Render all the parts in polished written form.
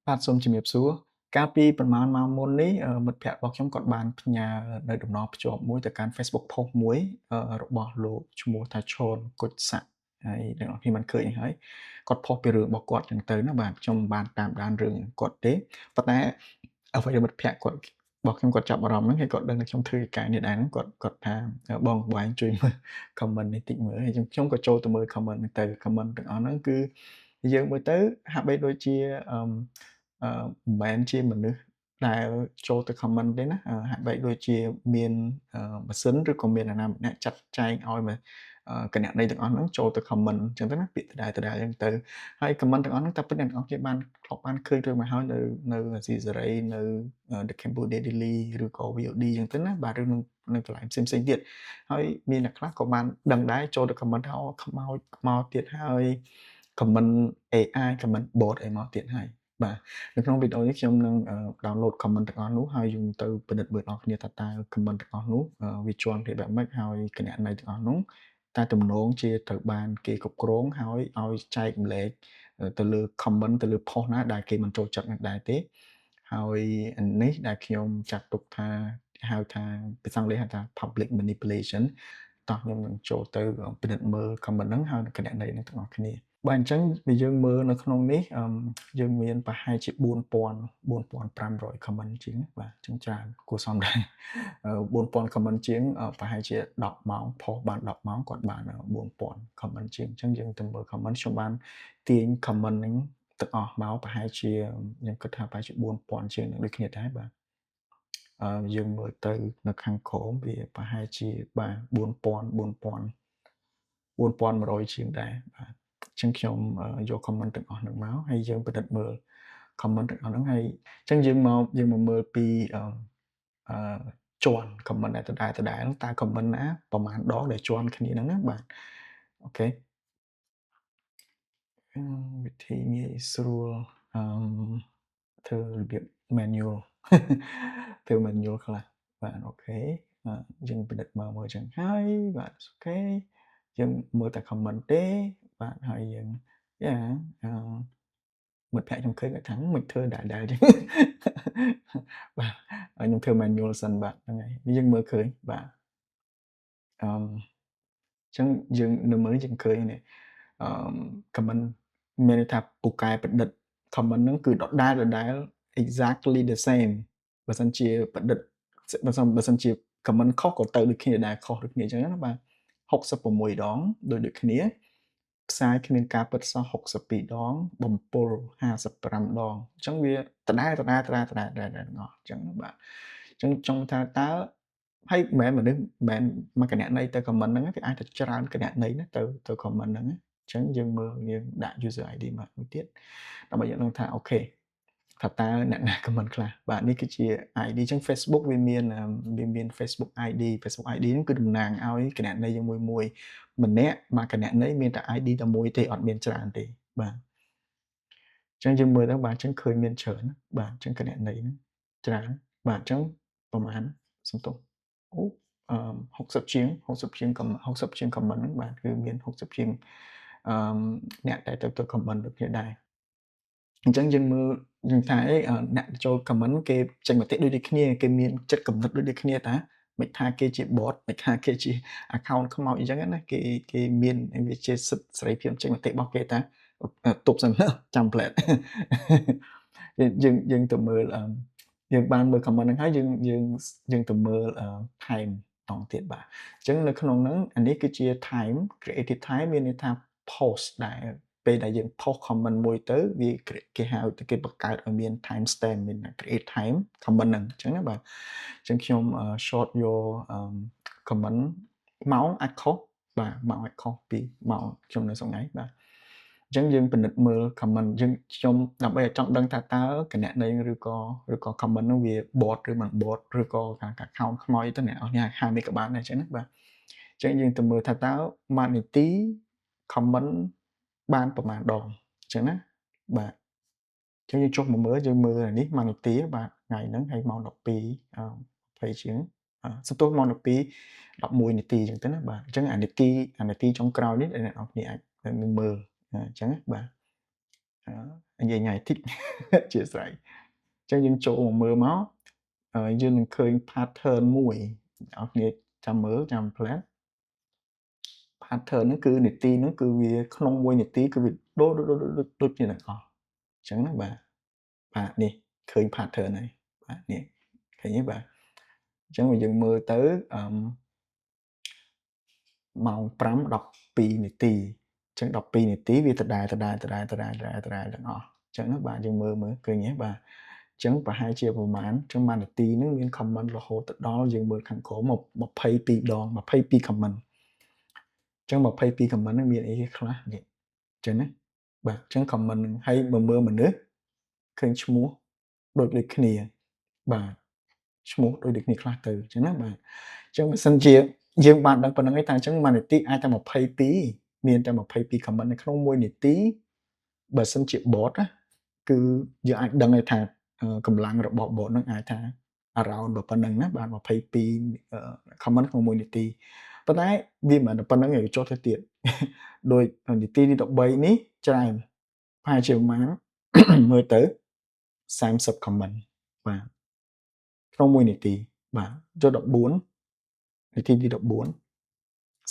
បាទសូមជំរាបសួរកាលពីប្រហែលម៉ោងមុននេះមិត្តភ័ក្តិរបស់ខ្ញុំគាត់បានផ្ញើនៅតំណភ្ជាប់មួយទៅកាន់ Facebook post មួយរបស់លោកឈ្មោះថាឈុនគុជស័ក្តិហើយអ្នកនរគ្នាបានឃើញហើយគាត់ផុសពីរឿងរបស់គាត់ចឹងទៅណាបាទខ្ញុំបានតាមដានរឿងគាត់ទេប៉ុន្តែអ្វីដែលមិត្តភ័ក្តិគាត់របស់ខ្ញុំគាត់ចាប់អារម្មណ៍ហ្នឹងហើយគាត់ដឹងថាខ្ញុំធ្វើការនេះដែរហ្នឹងគាត់ថាបងប្អូនជួយមើល comment នេះតិចមើលហើយខ្ញុំក៏ចូលទៅមើល comment ហ្នឹងទៅ comment ទាំងអស់ហ្នឹងគឺយើងមើលទៅហាក់បីដូចជាមិនមែនជាមនុស្សដែលចូលទៅ comment ទេណាហាក់បីដូចជាមានម៉ាស៊ីនឬក៏មាននរណាម្នាក់ចាត់ចែងឲ្យមកគណនីទាំងអស់ហ្នឹងចូលទៅ comment អញ្ចឹងទៅណាពាក្យដដែលៗអញ្ចឹងទៅហើយ comment ទាំងអស់ហ្នឹងតែពិតអ្នកនរគ្នាបានធ្លាប់បានឃើញរួចមកហើយនៅអាស៊ីសេរីនៅ The Cambodia Daily ឬក៏ VOD អញ្ចឹងទៅណាបាទឬនៅកន្លែងផ្សេងៗទៀតហើយមានអ្នកខ្លះក៏បានដឹងដែរចូលទៅ comment ថាអូខ្មោចមកទៀតហើយ comment AI comment bot អីមកទៀតហើយបាទនៅក្នុងវីដេអូនេះខ្ញុំនឹងdownload comment ទាំងអស់នោះហើយយើងទៅពិនិត្យមើលបងប្អូនគ្នាថាតើ comment ទាំងអស់នោះវាជាន់ភាពបែបម៉េចហើយគណនីទាំងអស់នោះតែទំនងជាត្រូវបានគេគ្រប់គ្រងហើយឲ្យចែកម្លែកទៅលើ comment ទៅលើ post ណាដែលគេមិនចូលចិត្តនោះដែរទេហើយនេះដែលខ្ញុំចាត់ទុកថាហៅថាភាសាអង់គ្លេសហៅថា public manipulation តោះខ្ញុំនឹងចូលទៅពិនិត្យមើល comment ហ្នឹងហើយគណនីហ្នឹងទាំងអស់គ្នាបាទអញ្ចឹងបើយើងមើលនៅក្នុងនេះយើងមានប្រហែលជា4500 comment ជាងបាទអញ្ចឹងច្រើនគួរសមដែរ4000 comment ជាងប្រហែលជា10ម៉ោងផុសបាន10ម៉ោងគាត់បាន4000 comment ជាងអញ្ចឹងយើងទៅមើល comment ខ្ញុំបានទាញ comment ហ្នឹងទាំងអស់មកប្រហែលជាខ្ញុំគិតថាប្រហែលជា4000ជាងនឹងដូចគ្នាដែរបាទយើងមើលទៅនៅខាងក្រោមវាប្រហែលជាបាទ4100ជាងដែរបាទអញ្ចឹងខ្ញុំយក comment ទាំងអស់ហ្នឹងមកហើយយើងពិនិត្យមើល comment ទាំងអស់ហ្នឹងហើយអញ្ចឹងយើងមកមើលពីអឺជាន់ comment ដែលដដែលៗហ្នឹងតើ comment ណាប្រមាណដងដែលជាន់គ្នាហ្នឹងណាបាទអូខេវិធីងាយស្រួលអឺធ្វើរបៀប manual ធ្វើ manual ខ្លះបាទអូខេយើងពិនិត្យមើលចឹងហើយបាទអូខេយើងមើលតែ comment ទេបាទហើយយើងមិត្តភក្តិខ្ញុំឃើញគាត់ថាមិនធ្វើដែលចឹងបាទហើយខ្ញុំធ្វើ manual សិនបាទហ្នឹងហើយយើងមើលឃើញបាទអឺ ចឹងយើងនៅមើលយើងឃើញនេះអឺ comment មានន័យថាពូកែប្រឌិត comment ហ្នឹងគឺដដែល exactly the same បើសិនជាប្រឌិតបើសិនជា comment ខុសក៏ទៅដូចគ្នាដែរខុសដូចគ្នាអញ្ចឹងណាបាទ66ដងដូចគ្នាផ្សាយគ្មានការពិតសោះ62ដងបំពុល55ដងអញ្ចឹងវាដដែលទាំងអស់អញ្ចឹងបាទអញ្ចឹងចង់ថាតើ ហើយមិនមែនមនុស្សមិនមែនមួយគណនីទៅ comment ហ្នឹងវាអាចទៅច្រើនគណនីណាទៅ comment ហ្នឹងអញ្ចឹងយើងមើលយើងដាក់ user ID មកមួយទៀតដើម្បីយើងដឹងថាអូខេថាតើអ្នកណា comment ខ្លះបាទនេះគឺជា ID អញ្ចឹង Facebook វាមាន Facebook ID ហ្នឹងគឺតំណាងឲ្យគណនីយើងមួយម្នាក់មួយគណនីមានតែ ID តែមួយទេអត់មានច្រើនទេបាទអញ្ចឹងយើងមើលទៅបាទអញ្ចឹងឃើញមានច្រើនបាទអញ្ចឹងគណនីហ្នឹងច្រើនបាទអញ្ចឹងប្រហែលសំទោស អូ60ជាង comment ហ្នឹងបាទគឺមាន60ជាងអឺអ្នកដែលទៅ comment ដូចគ្នាដែរអញ្ចឹងយើងមើលយើងថាអ្នកចូល comment គេចេញមតិដូចគ្នាគេមានចិត្តគំនិតដូចគ្នាតាមិនថាគេជា bot មិនថាគេជា account ខ្មោចអញ្ចឹងណាគេមានវាជាសិទ្ធិសេរីភាពចេញមតិរបស់គេតាទប់សិនចាំ plate យើងទៅមើលយើងបានមើល comment ហ្នឹងហើយយើងទៅមើលtime តង់ទៀតបាទអញ្ចឹងនៅក្នុងហ្នឹងអានេះគឺជា time creative time មានន័យថា post ដែលពេលដែលយើង post comment មួយទៅវាគេហៅគេបង្កើតឲ្យមាន time stamp មាន create time comment ហ្នឹងអញ្ចឹងណាបាទអញ្ចឹងខ្ញុំ short យកcomment ម៉ោងអាចខុសបាទម៉ោងអាចខុសពីម៉ោងខ្ញុំនៅថ្ងៃបាទអញ្ចឹងយើងពិនិត្យមើល comment ខ្ញុំដើម្បីឲ្យចង់ដឹងថាតើគណនីឬក៏ comment នោះវា bot ឬមិន bot ឬក៏ការ account ខ្មោចទៅអ្នកនរគ្នាហាមេក៏បានដែរអញ្ចឹងណាបាទអញ្ចឹងយើងទៅមើលថាតើម៉ាត់នីតិ comment បានប្រមាណដងអញ្ចឹងណាបាទអញ្ចឹងយើងចុះមកមើលយើងមើលអានេះម៉ាត់នីតិបាទថ្ងៃហ្នឹងហើយម៉ោង12 20ជាងសន្ទុះម៉ោង12 11នាទីអញ្ចឹងទៅណាបាទអញ្ចឹងអានាទីចុងក្រោយនេះដែលអ្នកនរគ្នាអាចនឹងមើលអញ្ចឹងណាបាទ និយាយថ្ងៃតិច អធ្យាស្រ័យអញ្ចឹងយើងចូលមកមើលមកយើងនឹងឃើញ pattern មួយអ្នកនរគ្នាចាំមើលចាំ plan pattern ហ្នឹងគឺនីតិហ្នឹងគឺវាក្នុងមួយនីតិគឺវាដូចគ្នាទាំងអស់អញ្ចឹងណាបាទនេះឃើញ pattern ហើយបាទនេះឃើញទេបាទអញ្ចឹងបើយើងមើលទៅម៉ោង5 12នាទីអញ្ចឹង12នាទីវាដដែលទាំងអស់អញ្ចឹងណាបាទយើងមើលឃើញទេបាទអញ្ចឹងប្រហែលជាប្រហែលចឹងមួយនាទីហ្នឹងមាន comment រហូតទៅដល់យើងមើលខាងក្រោម22ដង22 comment អញ្ចឹង22 comment ហ្នឹងមានអីខ្លះនេះអញ្ចឹងណាបាទអញ្ចឹង comment ហ្នឹងហើយមើលមនុស្សឃើញឈ្មោះដូចគ្នាបាទឈ្មោះដូចគ្នាខ្លះទៅអញ្ចឹងណាបាទអញ្ចឹងបើសិនជាយើងបានដឹងប៉ុណ្្នឹងឯងតែអញ្ចឹងមួយនាទីអាចតែ22មានតែ22 comment នៅក្នុងមួយនាទីបើសិនជា bot ណាគឺយើងអាចដឹងថាកម្លាំងរបស់ bot ហ្នឹងអាចថា around ប៉ុណ្្នឹងណាបាទ22 comment ក្នុងមួយនាទីប៉ុន្តែវាមិនមែនតែប៉ុណ្្នឹងទេវាចុះទៅទៀតដោយនាទីទី13នេះច្រើនប្រហែលជាប្រហែលមើលទៅ30 comment បាទក្នុងមួយនាទីបាទចូល14នាទីទី14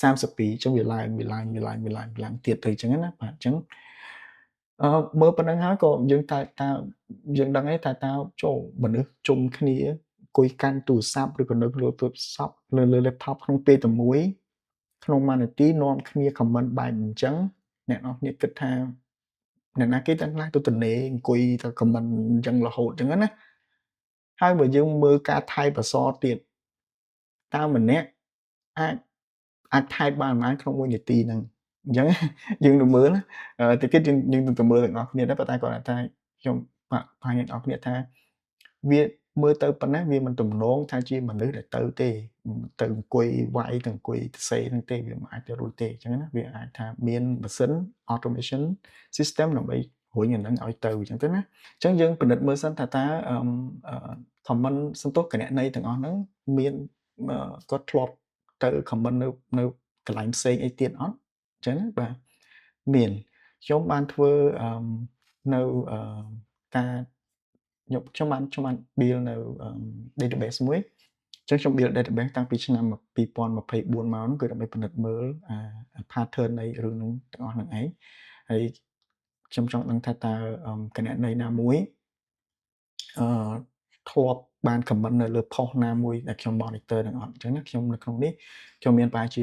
32អញ្ចឹងវាឡើងទៀតទៅអញ្ចឹងណាបាទអញ្ចឹងមើលប៉ុណ្្នឹងហើយក៏យើងតើយើងដឹងហើយថាតើចូលមនុស្សជុំគ្នាអង្គុយកាន់ទូរស័ព្ទឬក៏នៅលើទូរស័ព្ទលើ laptop ក្នុងពេលតែមួយក្នុងមួយនាទីនាំគ្នា comment បែបអញ្ចឹងអ្នកនរគ្នាគិតថាអ្នកណាគេទាំងខ្លះទៅទនេអង្គុយតែ comment អញ្ចឹងរហូតអញ្ចឹងណាហើយបើយើងមើលការថែបអក្សរទៀតតើម្នាក់អាចថែបបានប៉ុន្មានក្នុងមួយនាទីហ្នឹងអញ្ចឹងយើងទៅមើលតិចទៀតយើងទៅមើលទាំងអស់គ្នាដែរប៉ុន្តែគាត់ថាខ្ញុំបាក់អ្នកនរគ្នាថាវាមើលទៅប៉ុណ្ណេះវាមិនទំនងថាជាមនុស្សដែលទៅទេទៅអង្គុយវាយទៅអង្គុយសរសេរហ្នឹងទេវាមិនអាចទៅរួចទេអញ្ចឹងណាវាអាចថាមានម៉ាស៊ីន automation system ដើម្បីរុញអាហ្នឹងឲ្យទៅអញ្ចឹងទៅណាអញ្ចឹងយើងពិនិត្យមើលសិនថាតើcomment សន្ទុះគណនីទាំងអស់ហ្នឹងមានគាត់ធ្លាប់ទៅ comment នៅកន្លែងផ្សេងអីទៀតអត់អញ្ចឹងណាបាទមានខ្ញុំបានធ្វើនៅការខ្ញុំបាន build នៅ database មួយអញ្ចឹងខ្ញុំ build database តាំងពីឆ្នាំ2024មកហ្នឹងគឺដើម្បីពិនិត្យមើលpattern នៃរឿងហ្នឹងទាំងអស់ហ្នឹងឯងហើយខ្ញុំចង់ដឹងថាតើគណនីណាមួយធ្លាប់បាន comment នៅលើ post ណាមួយដែលខ្ញុំ monitor នឹងអត់អញ្ចឹងណាខ្ញុំនៅក្នុងនេះខ្ញុំមានប្រហែលជា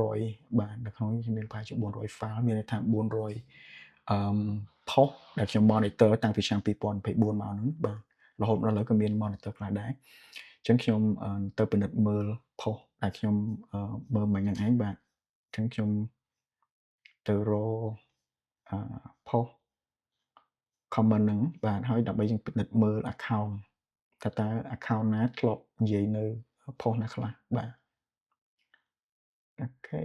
400បាទនៅក្នុងនេះខ្ញុំមានប្រហែលជា400 file មានន័យថា400 post ដែលខ្ញុំ monitor តាំងពីឆ្នាំ2024មកហ្នឹងបាទរហូតដល់ឥឡូវក៏មាន monitor ខ្លះដែរអញ្ចឹងខ្ញុំទៅពិនិត្យមើល post ដែលខ្ញុំមើលមិញហ្នឹងឯងបាទអញ្ចឹងខ្ញុំទៅរកpost comment ហ្នឹងបាទហើយដើម្បីយើងពិនិត្យមើល account តើ account ណាធ្លាប់និយាយនៅ post ណាខ្លះបាទអូខេ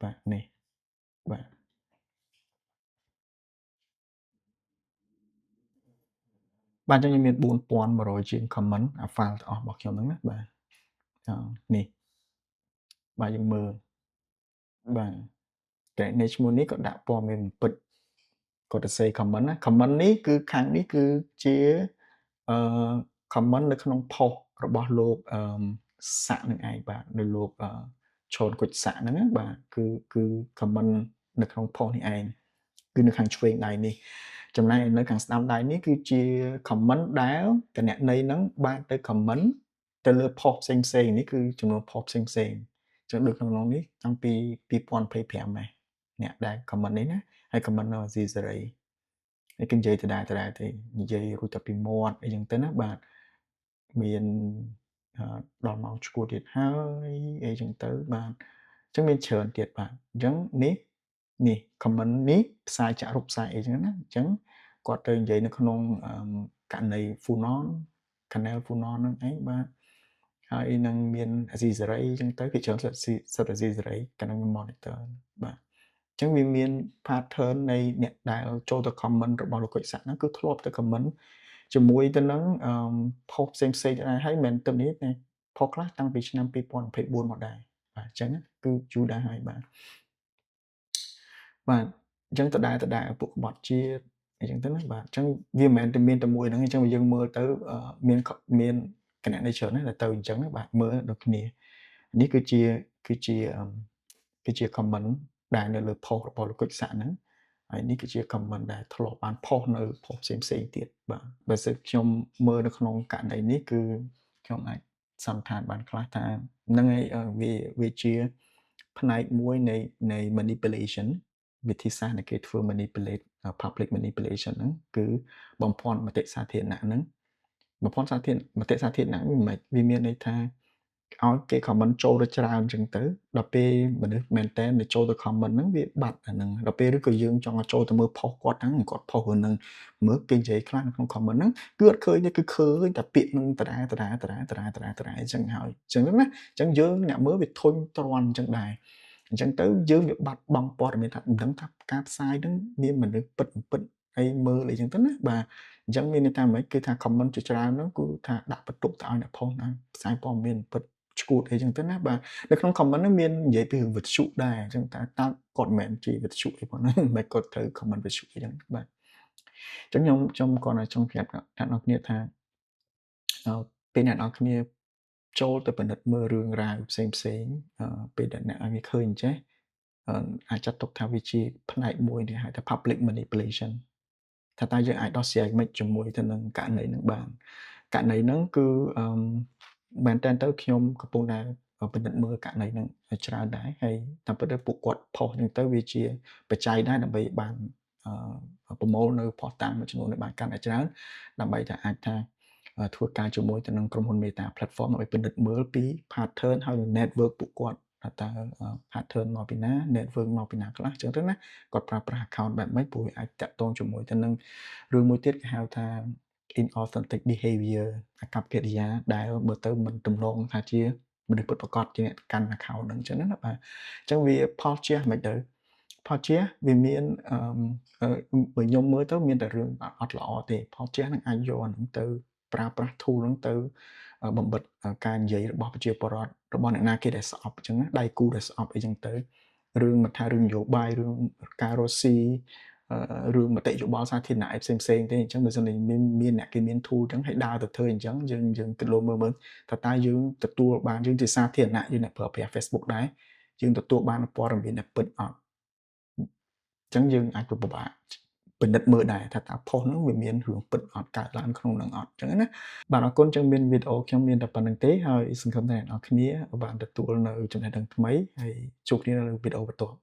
បាទនេះបាទបាទអញ្ចឹងខ្ញុំមាន4100ជាង comment អា file ទាំងអស់របស់ខ្ញុំហ្នឹងណាបាទនេះបាទយើងមើលបាទតែនៃឈ្មោះនេះក៏ដាក់ព័ត៌មានពិតគាត់ទៅ say comment ណា comment នេះគឺខាងនេះគឺជាcomment នៅក្នុង post របស់លោកសាក់នឹងឯងបាទនៅលោកឈុនគុជសាក់ហ្នឹងបាទគឺ comment នៅក្នុង post នេះឯងគឺនៅខាងឆ្វេងដៃនេះចំណែកនៅខាងស្ដាំដៃនេះគឺជា comment ដែលគណនីហ្នឹងបានទៅ comment ទៅលើ post ផ្សេងៗនេះគឺចំនួន post ផ្សេងៗចឹងដូចក្នុងនេះតាំងពី2025ដែរអ្នកដែល comment នេះណាហើយ comment នៅអាស៊ីសេរីហើយគេនិយាយដដែលទេនិយាយរួចតែពីមាត់អីចឹងទៅណាបាទមានដល់ម៉ោងឈ្គួតទៀតហើយអីចឹងទៅបាទអញ្ចឹងមានច្រើនទៀតបាទអញ្ចឹងនេះ comment នេះផ្សាយចាក់រូបផ្សាយអីចឹងណាអញ្ចឹងគាត់ទៅនិយាយនៅក្នុងករណី Funon Canal Funon ហ្នឹងឯងបាទហើយនឹងមានអាស៊ីសេរីអញ្ចឹងទៅគេច្រើនសិតអាស៊ីសេរីកាលណាខ្ញុំ monitor បាទអញ្ចឹងវាមាន pattern នៃអ្នកដែលចូលទៅ comment របស់លោកគុជសាក់ហ្នឹងគឺធ្លាប់ទៅ comment ជាមួយទៅនឹងpost ផ្សេងៗដែរហើយមិនមែនទៅនេះទេ post ខ្លះតាំងពីឆ្នាំ2024មកដែរបាទអញ្ចឹងគឺយូរដែរហើយបាទ អញ្ចឹងដដែលឪពុកបត់ជាតិអញ្ចឹងទៅណាបាទអញ្ចឹងវាមិនមែនតែមានតែមួយហ្នឹងអញ្ចឹងបើយើងមើលទៅមានគណនីច្រើនណាស់ដែលទៅអញ្ចឹងណាបាទមើលដូចគ្នានេះគឺជា comment ដែលនៅលើ post របស់លោកគុជស័កហ្នឹងហើយនេះគឺជា comment ដែលធ្លាប់បាន post នៅ post ផ្សេងៗទៀតបាទបើសិនខ្ញុំមើលនៅក្នុងករណីនេះគឺខ្ញុំអាចសន្និដ្ឋានបានខ្លះថាហ្នឹងហើយវាជាផ្នែកមួយនៃ manipulation វិធីសាស្ត្រនៃគេធ្វើ manipulate public manipulation ហ្នឹងគឺបំភាន់មតិសាធារណៈហ្នឹងបំភាន់មតិសាធារណៈនេះមិនមែនវាមានន័យថាឲ្យគេ comment ចូលទៅច្រើនអញ្ចឹងទៅដល់ពេលមនុស្សមែនតើចូលទៅ comment ហ្នឹងវាបាត់អាហ្នឹងដល់ពេលឬក៏យើងចង់ឲ្យចូលទៅមើល post គាត់ហ្នឹងគាត់ post រឿងហ្នឹងមើលគេនិយាយខ្លះនៅក្នុង comment ហ្នឹងគឺអត់ឃើញទេគឺឃើញតែពាក្យហ្នឹងដដែលអញ្ចឹងហើយអញ្ចឹងណាអញ្ចឹងយើងអ្នកមើលវាធុញទ្រាន់អញ្ចឹងដែរអញ្ចឹងទៅយើងវាបាត់បង់ព័ត៌មានថាមិនដឹងថាការផ្សាយហ្នឹងមានមនុស្សពិតអីមើលអីចឹងទៅណាបាទអញ្ចឹងមានន័យថាម៉េចគឺថា comment ជាច្រើនហ្នឹងគឺថាដាក់បន្ទុកទៅឲ្យអ្នក post ហ្នឹងផ្សាយព័ត៌មានពិតឈួតអីចឹងទៅណាបាទនៅក្នុង comment ហ្នឹងមាននិយាយពីរឿងវិទ្យុដែរអញ្ចឹងតើគាត់មិនមែនជាវិទ្យុអីប៉ុណ្ណឹងមិនគាត់ត្រូវ comment វិទ្យុអីចឹងបាទអញ្ចឹងខ្ញុំគាត់តែចង់ប្រាប់អ្នកនរគ្នាថាពេលអ្នកនរគ្នាចូលទៅពិនិត្យមើលរឿងរ៉ាវផ្សេងពេលដែលអ្នកនរគ្នាឃើញអញ្ចេះអាចចាត់ទុកថាវាជាផ្នែកមួយដែលហៅថា public manipulation ថាតើយើងអាចដោះស្រាយមិនជាមួយទៅនឹងករណីហ្នឹងបានករណីហ្នឹងគឺមែនតើទៅខ្ញុំកំពុងតែពិនិត្យមើលករណីហ្នឹងច្រើនដែរហើយតាមពិតទៅពួកគាត់ផុសហ្នឹងទៅវាជាបច្ច័យដែរដើម្បីបានប្រមូលនៅផុសតាំងមួយចំនួនឲ្យបានកាន់តែច្រើនដើម្បីថាអាចថាធ្វើការជាមួយទៅនឹងក្រុមហ៊ុន Meta Platform ដើម្បីពិនិត្យមើលពី pattern ហើយ network ពួកគាត់តើ pattern មកពីណា network មកពីណាខ្លះអញ្ចឹងទៅណាគាត់ប្រើប្រាស់ account បែបម៉េចព្រោះវាអាចតាក់ទងជាមួយទៅនឹងរឿងមួយទៀតគេហៅថា inauthentic behavior អាកប្បកិរិយាដែលមើលទៅមិនទំនងថាជាមនុស្សពិតប្រាកដជាអ្នកកាន់ account ហ្នឹងអញ្ចឹងណាបាទអញ្ចឹងវាផលជះមិនទៅផលជះវាមានបើខ្ញុំមើលទៅមានតែរឿងអត់ល្អទេផលជះហ្នឹងអាចយកអាហ្នឹងទៅប្រើប្រាស់ tool ហ្នឹងទៅបំបិទការនិយាយរបស់ប្រជាពលរដ្ឋរបស់អ្នកណាគេដែលស្អប់អញ្ចឹងណាដៃគូដែលស្អប់អីចឹងទៅរឿងមិនថារឿងនយោបាយរឿងការរស់ស៊ីរឿងមតិយោបល់សាធារណៈឯផ្សេងទេអញ្ចឹងបើសិនជាមានអ្នកគេមាន tool អញ្ចឹងហើយដើរទៅធ្វើអញ្ចឹងយើងគិតលោកមើលថាតើយើងទទួលបានយើងជាសាធារណៈយើងអ្នកប្រើប្រាស់ Facebook ដែរយើងទទួលបានព័ត៌មានដែលពិតអត់អញ្ចឹងយើងអាចពិបាកពិនិត្យមើលដែរថាតើ post ហ្នឹងវាមានរឿងពិតអត់កើតឡើងក្នុងហ្នឹងអត់អញ្ចឹងណាបាទអរគុណចឹងមានវីដេអូខ្ញុំមានតែប៉ុណ្្នឹងទេហើយសង្ឃឹមថាអ្នកនរគ្នាបានទទួលនៅចំណេះដឹងថ្មីហើយជួបគ្នានៅវីដេអូបន្ទាប់